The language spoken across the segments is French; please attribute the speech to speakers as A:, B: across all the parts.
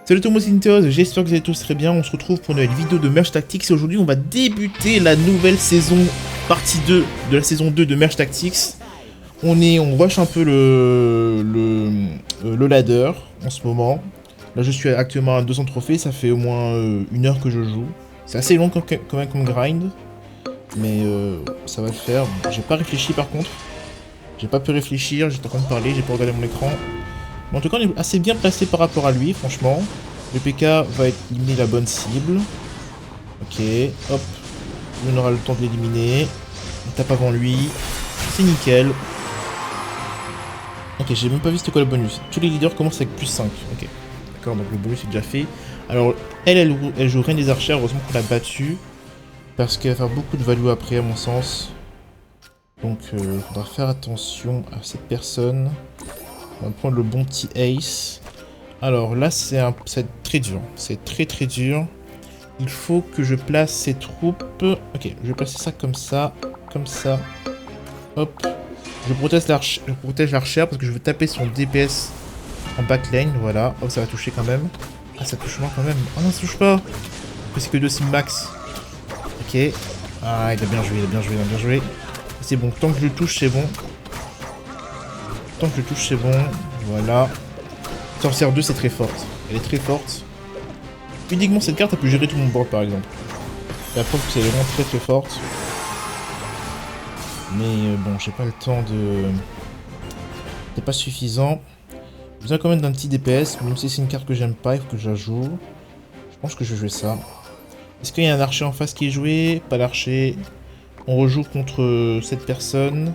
A: Salut tout le monde, c'est Ninteos, j'espère que vous allez tous très bien. On se retrouve pour une nouvelle vidéo de Merge Tactics et aujourd'hui on va débuter la nouvelle saison, partie 2 de la saison 2 de Merge Tactics. On rush un peu le ladder en ce moment. Là je suis actuellement à 200 trophées, ça fait au moins une heure que je joue. C'est assez long quand même comme grind, mais ça va le faire. J'ai pas réfléchi par contre. J'ai pas pu réfléchir, j'étais en train de parler, j'ai pas regardé mon écran. Mais en tout cas, on est assez bien placé par rapport à lui, franchement. Le PK va éliminer la bonne cible. Ok, hop. On aura le temps de l'éliminer. On tape avant lui. C'est nickel. Ok, j'ai même pas vu c'était quoi le bonus. Tous les leaders commencent avec plus 5. Ok, d'accord, donc le bonus est déjà fait. Alors, elle joue Reine des Archers, heureusement qu'on l'a battue. Parce qu'elle va faire beaucoup de value après, à mon sens. Donc, il faudra faire attention à cette personne. On va prendre le bon petit ace. Alors là, c'est très dur. C'est très dur. Il faut que je place ces troupes. Ok, je vais placer ça comme ça. Comme ça. Hop. Je protège l'archère parce que je veux taper son DPS en backlane. Voilà. Oh, ça va toucher quand même. Ah, ça touche moins quand même. Oh non, ça touche pas. C'est que 2 sim max. Ok. Ah, il a bien joué, il a bien joué, il a bien joué. C'est bon. Tant que je le touche, c'est bon. Tant que je touche, c'est bon. Voilà. Sorcière 2, c'est très forte. Elle est très forte. Uniquement cette carte a pu gérer tout mon board, par exemple. La preuve que c'est vraiment très forte. Mais bon, j'ai pas le temps de... C'est pas suffisant. J'ai besoin quand même d'un petit DPS. Même si c'est une carte que j'aime pas, il faut que je la joue. Je pense que je vais jouer ça. Est-ce qu'il y a un archer en face qui est joué? Pas l'archer. On rejoue contre cette personne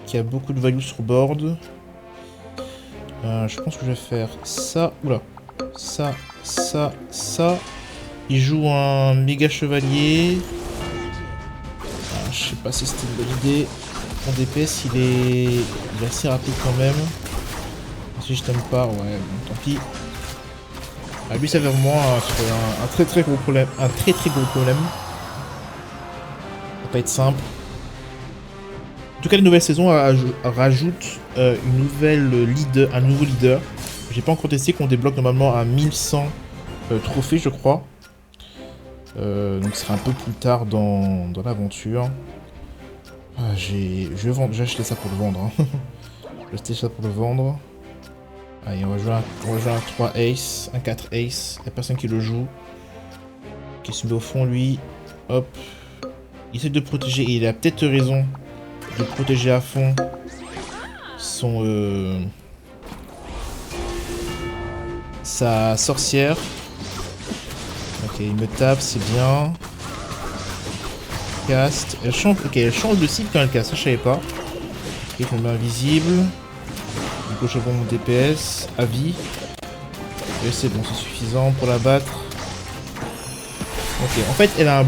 A: qui a beaucoup de value sur board. Je pense que je vais faire ça. Oula. Ça. Il joue un méga chevalier. Je sais pas si c'était une bonne idée. Mon DPS, il est assez rapide quand même. Si je t'aime pas, ouais, bon, tant pis. Ah, lui, ça va vraiment un très gros problème. Un très gros problème. Ça va pas être simple. En tout cas, la nouvelle saison rajoute un nouveau leader. J'ai pas encore testé, qu'on débloque normalement à 1100 trophées, je crois. Donc, ce sera un peu plus tard dans l'aventure. Ah, j'ai acheté ça pour le vendre. Hein. J'ai acheté ça pour le vendre. Allez, on va jouer un 3 ace, un 4 ace. Il n'y a personne qui le joue. Qui se met au fond, lui. Hop. Il essaie de protéger, et il a peut-être raison de protéger à fond sa sorcière. Ok, il me tape, c'est bien. Cast. Elle change de cible quand elle caste, ça je savais pas. Ok, je me mets invisible. Du coup, je prends mon DPS à vie. Et c'est bon, c'est suffisant pour la battre. Ok, en fait, elle a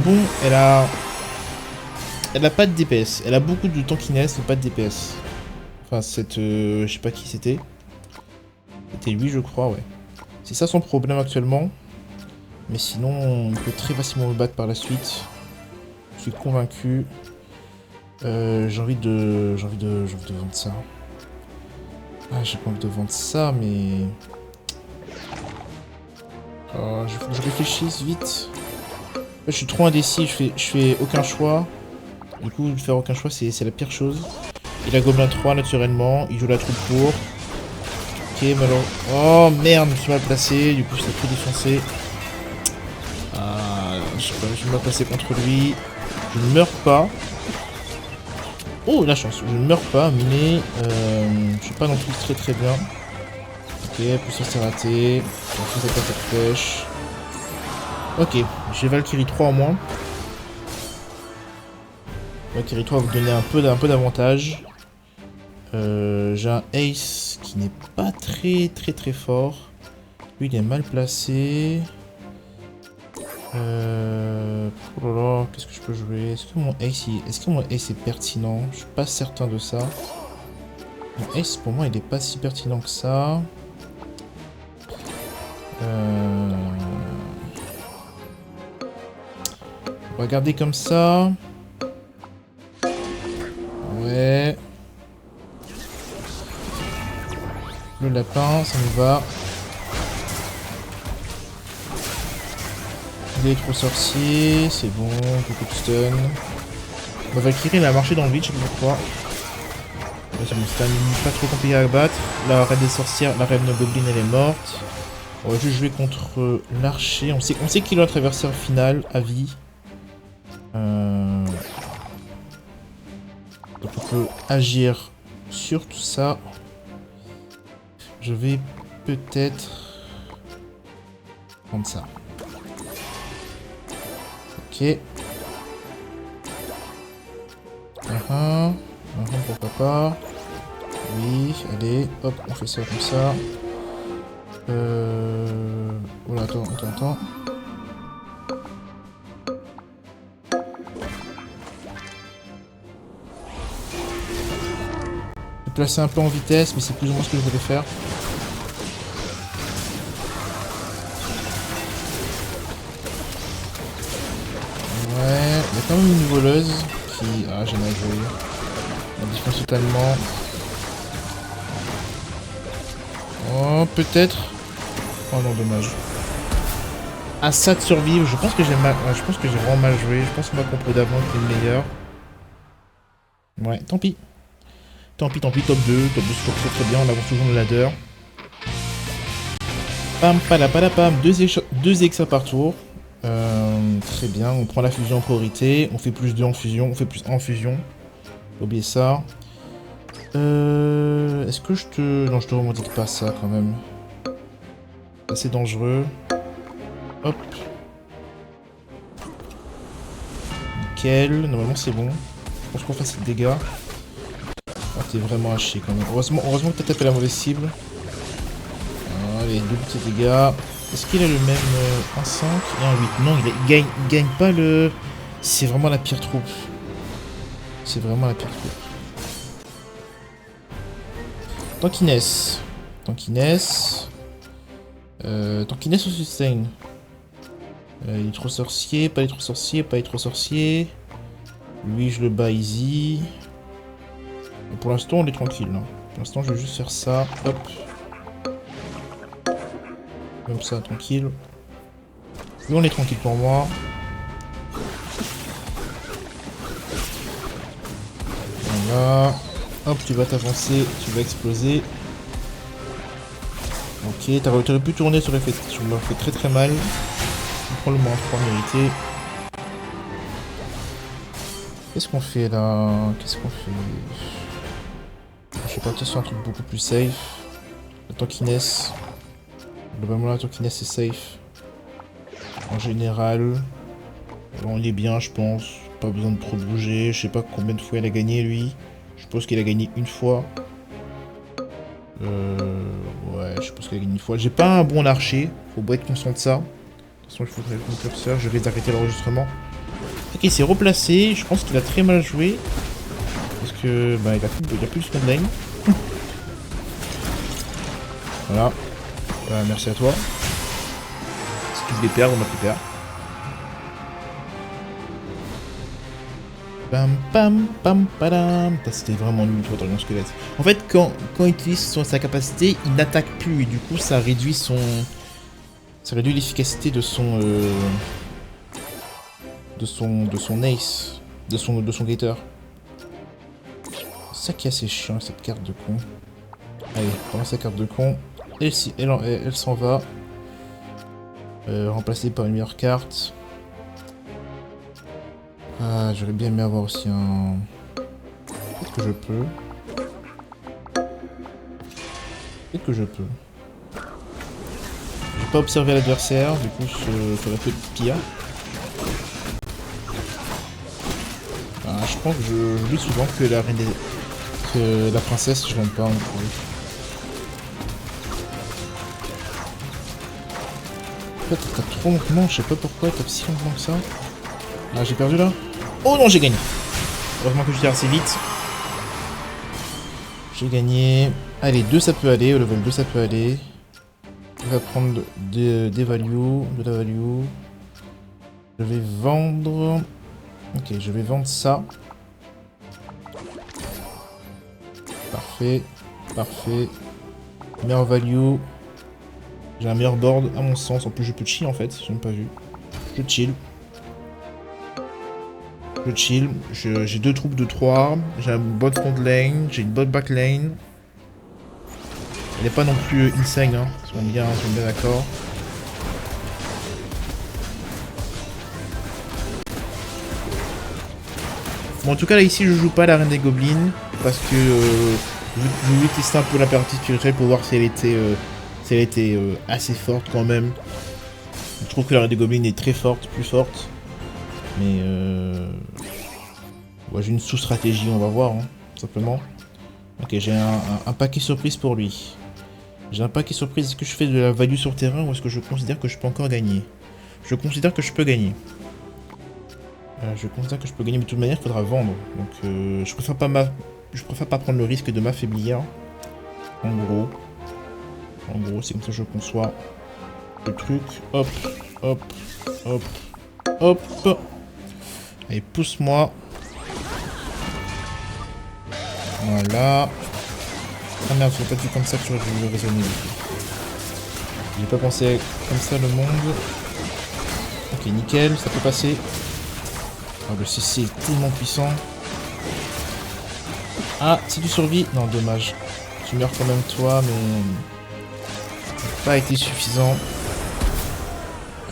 A: pas de DPS. Elle a beaucoup de tankiness, mais pas de DPS. Enfin, je sais pas qui c'était. C'était lui, je crois, ouais. C'est ça son problème actuellement. Mais sinon, on peut très facilement le battre par la suite. Je suis convaincu. J'ai envie de vendre ça. Ah, j'ai pas envie de vendre ça, mais... il faut que je réfléchisse vite. Je suis trop indécis, je fais aucun choix. Du coup, faire aucun choix, c'est la pire chose. Il a Gobelin 3, naturellement. Il joue la troupe pour. Ok, malheureusement... Oh, merde, je suis mal placé. Du coup, ça fait défoncer. Je sais pas, je vais me placer contre lui. Je ne meurs pas. Oh, la chance. Je ne meurs pas, mais... je suis pas non plus très bien. Ok, plus ça c'est raté. Plus ça attaque flèche. Ok, j'ai Valkyrie 3 en moins. Valkyrie 3 va vous donner un peu d'avantage. J'ai un Ace qui n'est pas très fort. Lui, il est mal placé. Oh là là, qu'est-ce que je peux jouer? Est-ce que mon Ace est pertinent? Je suis pas certain de ça. Mon Ace, pour moi, il est pas si pertinent que ça. On va garder comme ça. Ouais. Le lapin, ça me va. Électro-sorcier, c'est bon, beaucoup de stun. Bah, Valkyrie, elle a marché dans le vide, je sais pas pourquoi. C'est bon, c'est pas trop compliqué à battre. La reine des sorcières, la reine Goblin, elle est morte. On va juste jouer contre l'archer. On sait qu'il a notre adversaire final à vie. Donc on peut agir sur tout ça. Je vais peut-être prendre ça. Ok. Pourquoi pas. Oui, allez, hop, on fait ça comme ça. Oh là, attends. Je vais placer un peu en vitesse, mais c'est plus ou moins ce que je voulais faire. Ouais, il y a quand même une voleuse qui... Ah, j'ai mal joué. On défonce totalement. Oh, peut-être. Oh non, dommage. À ça de survivre, je pense que j'ai vraiment mal joué. Je pense que ma compo d'avant était le meilleur. Ouais, tant pis. Tant pis, top 2. Top 2, c'est toujours très bien. On avance toujours le ladder. Pam, palapalapam. 2 extra par tour. Très bien. On prend la fusion en priorité. On fait plus 2 en fusion. On fait plus 1 en fusion. Oubliez ça. Est-ce que je te... Non, je te remonte pas ça quand même. C'est dangereux. Hop. Nickel. Normalement, c'est bon. Je pense qu'on fasse des dégâts. Oh, t'es vraiment à chier quand même. Heureusement que t'as tapé la mauvaise cible. Allez, 2 petits dégâts. Est-ce qu'il a le même 1-5 et un 8? Non, il gagne pas le... C'est vraiment la pire troupe. C'est vraiment la pire troupe. Tankiness. Tankiness ou sustain. Il est trop sorcier, pas trop sorcier, pas trop sorcier. Lui, je le bats easy. Et pour l'instant, on est tranquille. Hein. Pour l'instant, je vais juste faire ça. Hop. Comme ça, tranquille. Lui, on est tranquille pour moi. Voilà. Hop, tu vas t'avancer, tu vas exploser. Ok, t'aurais pu tourner, ça aurait fait, tu m'as fait très très mal. On prend le moins 3 mérité. Qu'est-ce qu'on fait là? Qu'est-ce qu'on fait? Je vais partir sur un truc beaucoup plus safe. La tankiness. Globalement, la tankiness est safe. En général. Bon, il est bien, je pense. Pas besoin de trop bouger. Je sais pas combien de fois il a gagné lui. Je pense qu'il a gagné une fois. Ouais, je pense qu'il a gagné une fois. J'ai pas un bon archer. Faut pas être conscient de ça. De toute façon, il faut que mon curseur. Je vais arrêter l'enregistrement. Ok, il s'est replacé. Je pense qu'il a très mal joué. Parce que, bah, il a plus de spawn lane. Voilà. Merci à toi. Si tu voulais perdre, on m'a fait perdre. Pam pam pam padam. C'était vraiment nul sur Dragon Squelette. En fait, quand il utilise sa capacité, il n'attaque plus et du coup ça réduit l'efficacité de son ace, de son gator. C'est ça qui est assez chiant cette carte de con. Allez, prends sa carte de con. Elle s'en va. Remplacée par une meilleure carte. Ah, j'aurais bien aimé avoir aussi un... Peut-être que je peux. Peut-être que je peux. J'ai pas observé l'adversaire, du coup ça aurait pu être pire. Ah, je pense que je dis souvent que la reine que la princesse, je l'aime pas en fait. En fait, t'as trop longtemps, je sais pas pourquoi, t'as si longtemps que ça. Ah, j'ai perdu là. Oh non, j'ai gagné. Heureusement que je tire assez vite. J'ai gagné. Allez, 2 ça peut aller, au level 2 ça peut aller. On va prendre de la value. Je vais vendre... Ok, je vais vendre ça. Parfait. Parfait. Meilleure value. J'ai un meilleur board à mon sens. En plus, je peux chi en fait, j'ai même pas vu. Je chill. Je chill. J'ai 2 troupes de 3. J'ai une bonne front lane. J'ai une bonne back lane. Elle n'est pas non plus insane, hein. Ils sont bien d'accord. Bon, en tout cas, là, ici, je joue pas la Reine des Gobelins. Parce que je voulais tester un peu la partie spirituelle pour voir si elle était assez forte quand même. Je trouve que la Reine des Gobelins est très forte, plus forte. Mais ouais, j'ai une sous-stratégie, on va voir, hein, simplement. Ok, j'ai un paquet surprise pour lui. J'ai un paquet surprise. Est-ce que je fais de la value sur terrain ou est-ce que je considère que je peux encore gagner? Je considère que je peux gagner. Je considère que je peux gagner, mais de toute manière, il faudra vendre. Donc, je préfère pas prendre le risque de m'affaiblir. En gros, c'est comme ça que je conçois le truc. Hop, hop, hop, hop. Allez, pousse-moi. Voilà. Ah merde, c'est pas du tout comme ça que j'aurais dû raisonner. J'ai pas pensé comme ça le monde. Ok, nickel, ça peut passer. Oh, le CC est tellement puissant. Ah, c'est du survie. Non, dommage. Tu meurs quand même toi, mais... ça n'a pas été suffisant.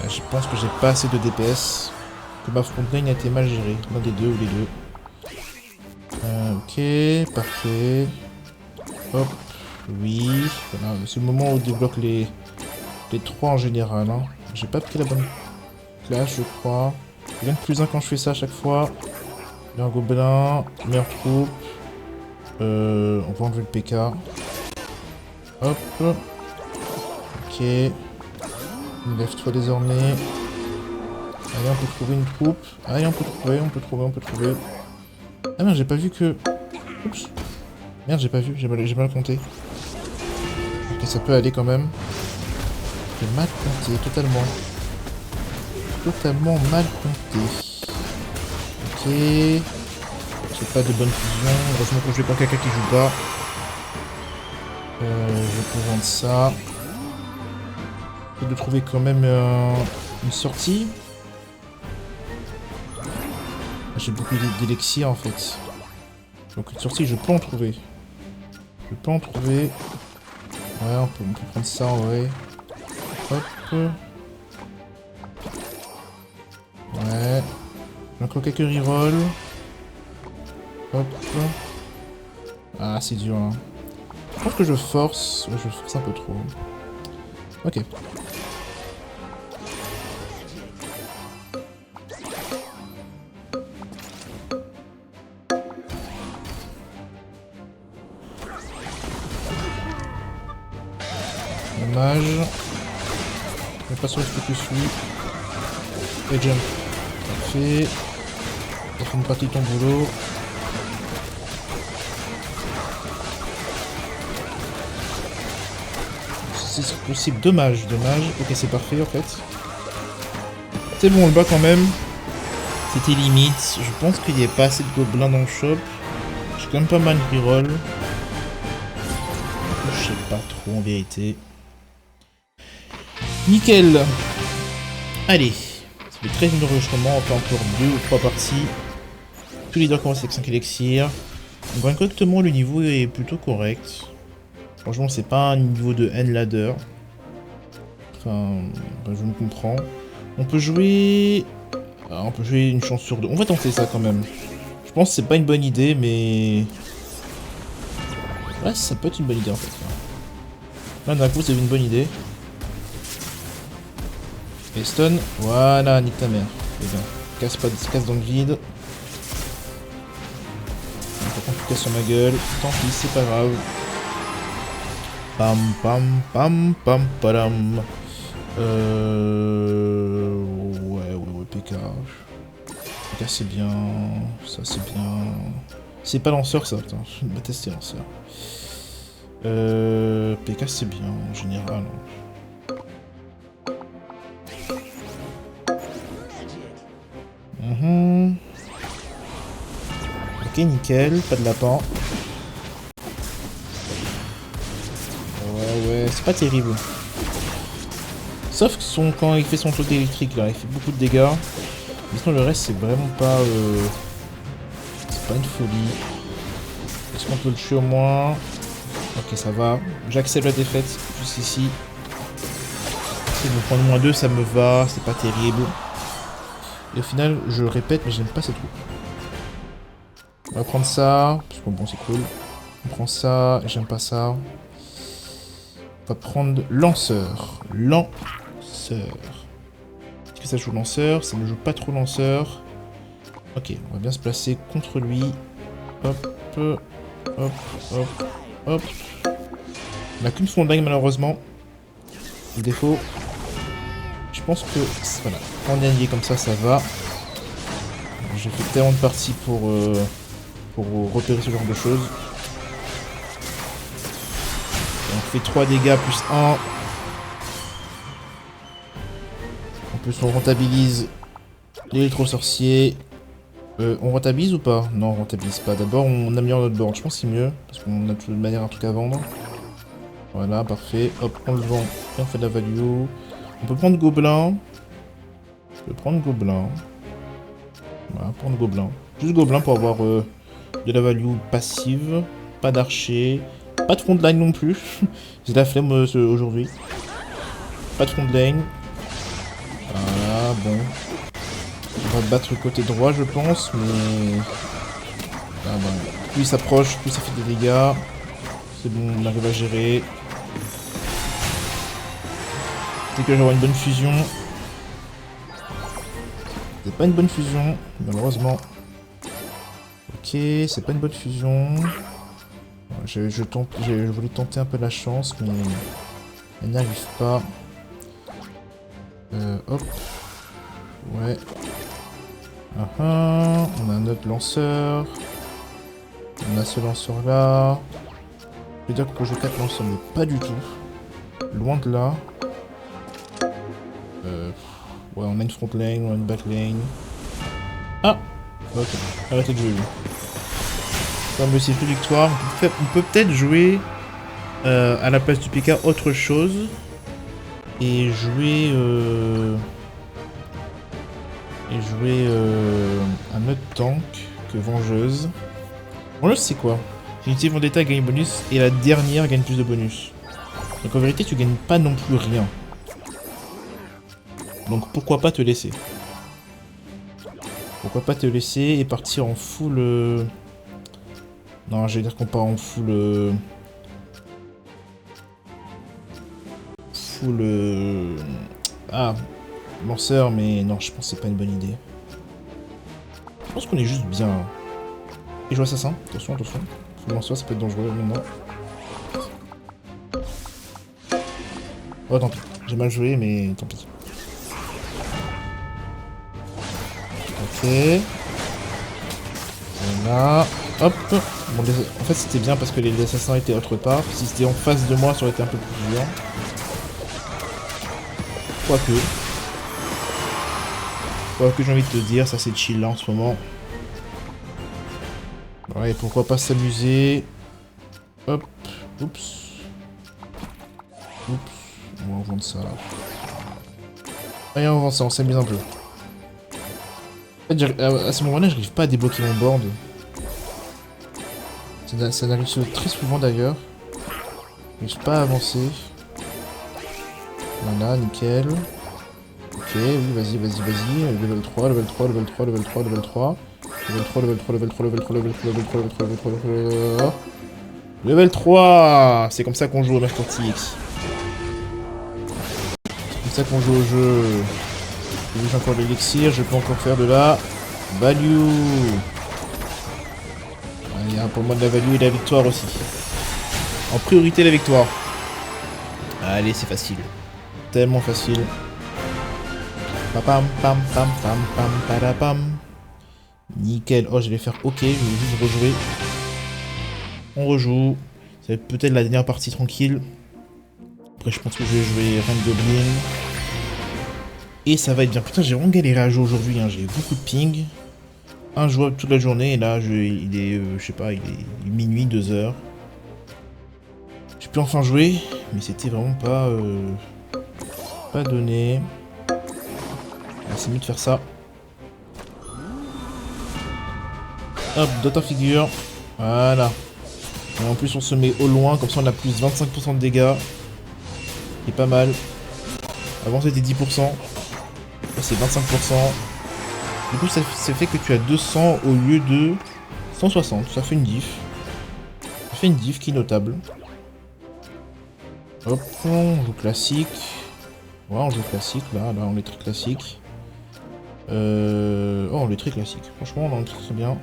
A: Je pense que j'ai pas assez de DPS. Que ma frontline a été mal gérée. L'un des deux ou les deux. Ok, parfait. Hop, oui. Voilà, c'est le moment où on débloque les 3 en général. Hein. J'ai pas pris la bonne classe, je crois. Il y a de plus 1 quand je fais ça à chaque fois. Il y a un gobelin, meilleure troupe. On va enlever le PK. Hop. Ok. Lève-toi désormais. Allez, on peut trouver une troupe. Allez, on peut trouver. Ah merde, j'ai pas vu que... Oups. Merde, j'ai pas vu, j'ai mal compté. Ok, ça peut aller quand même. J'ai mal compté, totalement. Totalement mal compté. Ok. J'ai pas de bonne fusion. Heureusement que je vais pas quelqu'un qui joue pas. Je peux vendre ça. J'essaie de trouver quand même une sortie. J'ai beaucoup d'élixir en fait. Donc une sortie, je peux en trouver. Ouais, on peut prendre ça en vrai. Hop. Ouais. J'ai encore quelques rerolls. Hop. Ah, c'est dur, hein. Je pense que je force. Ouais, je force un peu trop. Ok. Dommage. Je vais pas sur le focus lui. Et jump. Parfait. Ça fait une partie de ton boulot. Si c'est possible, dommage. Ok, c'est parfait en fait. C'est bon, on le bat quand même. C'était limite. Je pense qu'il n'y a pas assez de gobelins dans le shop. J'ai quand même pas mal de reroll. Je sais pas trop en vérité. Nickel. Allez. Ça fait 13 minutes d'enregistrement. On fait encore 2 ou 3 parties. Tous les deux commencent avec 5 élixirs. Donc correctement, le niveau est plutôt correct. Franchement, c'est pas un niveau de N ladder. Enfin, je me comprends. On peut jouer... Ah, on peut jouer une chance sur 2. On va tenter ça quand même. Je pense que c'est pas une bonne idée, mais... ouais, ça peut être une bonne idée en fait. Là, d'un coup, c'est une bonne idée. Et stun, voilà, nique ta mère. Et bien, casse dans le vide. Par contre, tu casses sur ma gueule. Tant pis, c'est pas grave. Pam pam pam pam padam. Ouais, PK. PK c'est bien. Ça c'est bien. C'est pas lanceur ça, putain. Je vais tester lanceur. PK c'est bien en général. Ok, nickel, pas de lapin. Ouais, c'est pas terrible. Sauf quand il fait son truc électrique là, il fait beaucoup de dégâts. Mais sinon le reste c'est vraiment pas... c'est pas une folie. Est-ce qu'on peut le tuer au moins? Ok, ça va. J'accepte la défaite, juste ici. Si je me prends moins 2, ça me va, c'est pas terrible. Et au final, je répète, mais j'aime pas ces troupes. On va prendre ça, parce que bon, c'est cool. On prend ça, j'aime pas ça. On va prendre lanceur. Lanceur. Est-ce que ça joue lanceur? Ça ne joue pas trop lanceur. Ok, on va bien se placer contre lui. Hop, hop, hop, hop. On n'a qu'une frondaille malheureusement. Le défaut. Je pense que... Voilà, en dernier comme ça, ça va. J'ai fait tellement de parties pour repérer ce genre de choses. On fait 3 dégâts plus 1. En plus on rentabilise l'électro-sorcier. On rentabilise ou pas? Non, on rentabilise pas. D'abord on améliore notre board. Je pense que c'est mieux. Parce qu'on a de toute manière un truc à vendre. Voilà, parfait. Hop, on le vend et on fait de la value. On peut prendre gobelin. Je peux prendre gobelin. Voilà, prendre gobelin. Juste gobelin pour avoir de la value passive. Pas d'archer. Pas de front line non plus. J'ai la flemme aujourd'hui. Pas de front line. Voilà, bon. On va battre le côté droit, je pense, mais... Ah bon. Plus il s'approche, plus ça fait des dégâts. C'est bon, on arrive à gérer. C'est que j'aurai une bonne fusion. C'est pas une bonne fusion, malheureusement. Ok, c'est pas une bonne fusion. Je voulais tenter un peu la chance, mais elle n'y arrive pas. Hop. Ouais. On a un autre lanceur. On a ce lanceur là. Je veux dire qu'on peut jouer 4 lanceurs, mais pas du tout. Loin de là. Ouais, on a une front lane, on a une back lane. Ah! Ok, arrêtez de jouer. Comme c'est plus victoire, on peut peut-être jouer à la place du PK autre chose. Et jouer... un autre tank que Vengeuse. Vengeuse c'est quoi? Unité Vendetta gagne bonus et la dernière gagne plus de bonus. Donc en vérité tu gagnes pas non plus rien. Donc pourquoi pas te laisser? Pourquoi pas te laisser et partir en full... Non, je vais dire qu'on part en full... Ah, lanceur, mais non, je pense que c'est pas une bonne idée. Je pense qu'on est juste bien. Et joue assassin, attention, attention. Full lanceur, ça peut être dangereux maintenant. Oh, tant pis. J'ai mal joué, mais tant pis. Ok. Voilà. Hop. Bon, en fait, c'était bien parce que les assassins étaient autre part. Si c'était en face de moi, ça aurait été un peu plus violent. Quoique j'ai envie de te dire, ça c'est chill là en ce moment. Ouais, pourquoi pas s'amuser. Hop. Oups. Oups. On va vendre ça là. Allez, on vend ça, on s'amuse un peu. En fait, à ce moment-là, j'arrive pas à débloquer mon board. Ça n'arrive très souvent d'ailleurs. J'arrive pas à avancer. Voilà, nickel. Ok, oui, vas-y. Level 3, level 3, level 3, level 3, level 3. Level 3, level 3, level 3, level 3, level 3, level 3, level 3, level 3, level 3. Level 3. C'est comme ça qu'on joue au Mercurti X. C'est comme ça qu'on joue au jeu. J'ai encore de l'élixir, je peux encore faire de la value. Il y a pour moi de la value et de la victoire aussi. En priorité la victoire. Allez, c'est facile. Tellement facile. Pam pam pam pam pam padapam. Nickel. Oh, je vais faire OK, je vais juste rejouer. On rejoue. C'est peut-être la dernière partie tranquille. Après, je pense que je vais jouer Reine Goblin. Et ça va être bien. Putain, j'ai vraiment galéré à jouer aujourd'hui. Hein. J'ai beaucoup de ping. Injouable toute la journée. Et là, il est, je sais pas, il est minuit, 2h. J'ai pu enfin jouer. Mais c'était vraiment pas pas donné. Ah, c'est mieux de faire ça. Hop, d'autres figure. Voilà. Et en plus on se met au loin, comme ça on a plus 25% de dégâts. C'est pas mal. Avant c'était 10%. Là c'est 25%. Du coup ça fait que tu as 200 au lieu de 160. Ça fait une diff. Ça fait une diff qui est notable. Hop, on joue classique. Ouais, on joue classique là on est très classique. Oh, on est très classique. Franchement, on est très bien.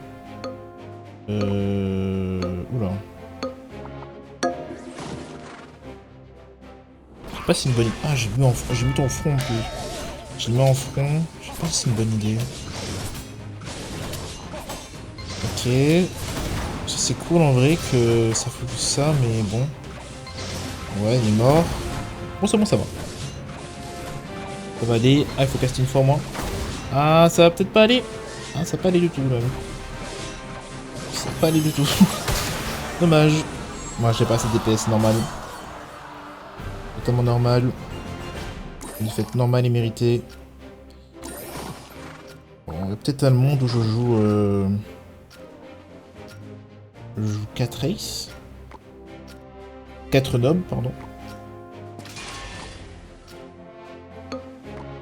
A: Oula. Je sais pas si c'est une bonne idée. Ah, j'ai mis ton front en plus. J'ai mis en front. Je sais pas si c'est une bonne idée. Ok. C'est cool en vrai que ça fait tout ça, mais bon. Ouais, il est mort. Bon, c'est bon, ça va. Ça va aller. Ah, il faut caster une fois moins. Ah, ça va peut-être pas aller. Ah, ça va pas aller du tout, même. Ça va pas aller du tout. Dommage. Moi, j'ai pas assez de DPS normal. Totalement normal. Une défaite normale et méritée. Bon, il y a peut-être un monde où je joue... Je joue 4 aces. 4 nobles, pardon. Je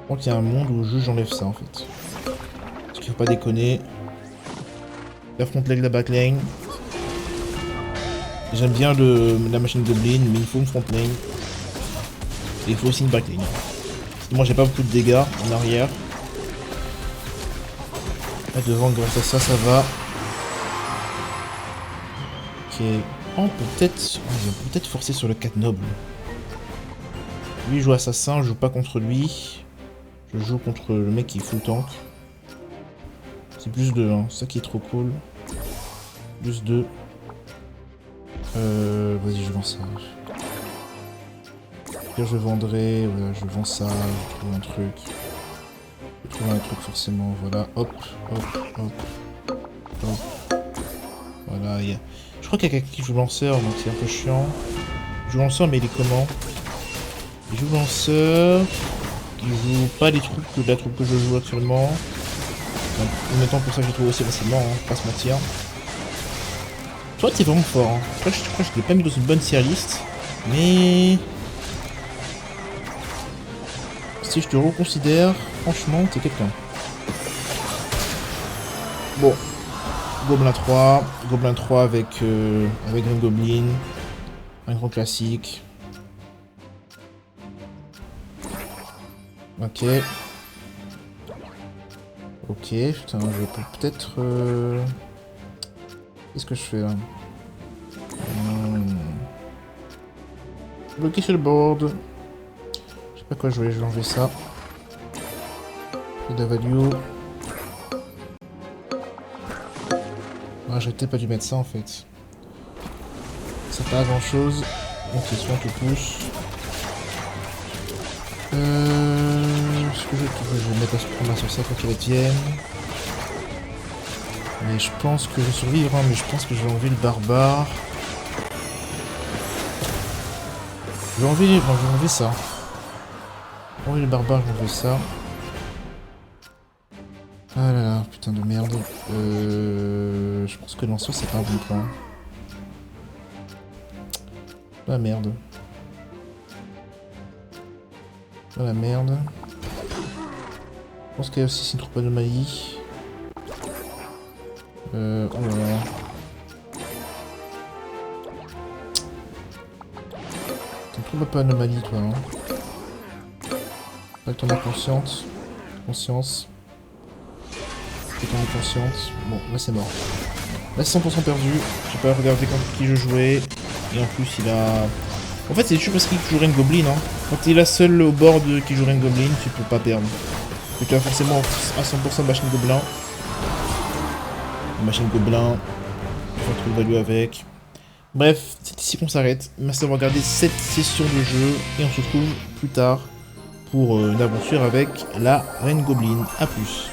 A: crois qu'il y a un monde où j'enlève ça en fait. Parce qu'il faut pas déconner. La front lane, la back lane. J'aime bien la machine Goblin, mais il faut une front lane. Et il faut aussi une back lane. Moi j'ai pas beaucoup de dégâts en arrière. Là devant, grâce à ça, ça va. Ok. Oh, on peut peut-être forcer sur le 4 noble. Lui il joue assassin, je joue pas contre lui. Je joue contre le mec qui est full tank. C'est plus 2, hein. C'est ça qui est trop cool. Plus 2. Vas-y, je vends ça. Pire, je vendrai. Voilà, je vends ça. Je trouve un truc. Je trouve un truc forcément. Voilà. Hop, hop, hop. Hop. Voilà. Je crois qu'il y a quelqu'un qui joue lanceur, donc c'est un peu chiant. Il joue lanceur, mais il est comment? Il joue lanceur. Il joue pas les troupes la troupe que je joue actuellement. Donc, en même temps, pour ça que je trouve aussi facilement, hein, pas se mentir. Toi, t'es vraiment fort. Hein. Je crois que je l'ai pas mis dans une bonne tier list. Mais... si je te reconsidère, franchement, t'es quelqu'un. Bon. Gobelin 3. Gobelin 3 avec Green Goblin. Un grand classique. Ok. Ok, putain, je peux peut-être... Qu'est-ce que je fais là? Bloqué sur le board. Je sais pas quoi jouer, je vais enlever ça. Et de value. Ah, j'aurais peut-être pas dû mettre ça en fait. Ça fait pas grand chose. Donc c'est soit on te pousse. Ce que je vais mettre à ce prendre sur ça pour qu'il vienne. Mais je pense que je vais survivre, hein, mais je pense que je vais enlever le barbare. Je vais enlever ça. Je vais enlever le barbare, je vais enlever ça. Ah là là, putain de merde. Je pense que l'enceau c'est pas un bon plan. La merde. Ah la merde. Je pense qu'il y a aussi une troupe anomalie. Oh là là. T'en trouves pas anomalie toi, hein. Pas que t'en as conscience. Conscience. Que t'en as conscience. Bon, là c'est mort. Là c'est 100% perdu. J'ai pas regardé contre qui je jouais. Et en plus il a... En fait c'est juste parce qu'il joue Rain Goblin, hein. Quand t'es la seule au board qui joue Rain Goblin, tu peux pas perdre. Et tu as forcément à 100% machine Gobelin. Machine Gobelin. Tu vas trouver value avec. Bref, c'est ici qu'on s'arrête. Merci d'avoir regardé cette session de jeu. Et on se retrouve plus tard pour une aventure avec la Reine Goblin. A plus.